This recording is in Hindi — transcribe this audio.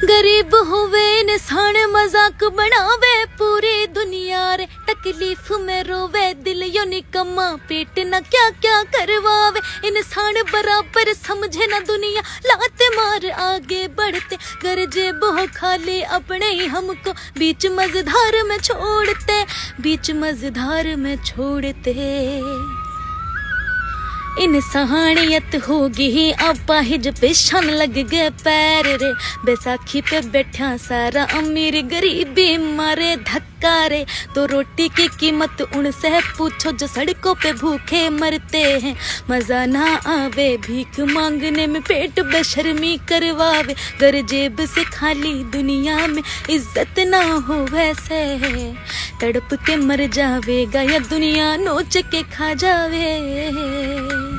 गरीब होवे इंसान मजाक बनावे पूरी दुनिया रे, तकलीफ में रोवे दिल यो निकम्मा पेट न क्या क्या करवावे। इंसान बराबर समझे ना दुनिया लाते मार आगे बढ़ते, कर जेब हो खाली अपने ही हमको बीच मझधार में छोड़ते, बीच मझधार में छोड़ते। इंसानियत होगी अपाहिज पेशान लग गए पैर रे, बैसाखी पे बैठा सारा अमीर गरीबी मारे धक्का रे। तो रोटी की कीमत उनसे पूछो जो सड़कों पे भूखे मरते हैं, मजा ना आवे भीख मांगने में पेट बेशर्मी करवावे। घर जेब से खाली दुनिया में इज्जत ना हो वैसे, तड़प के मर जावेगा या दुनिया नोच के खा जावे।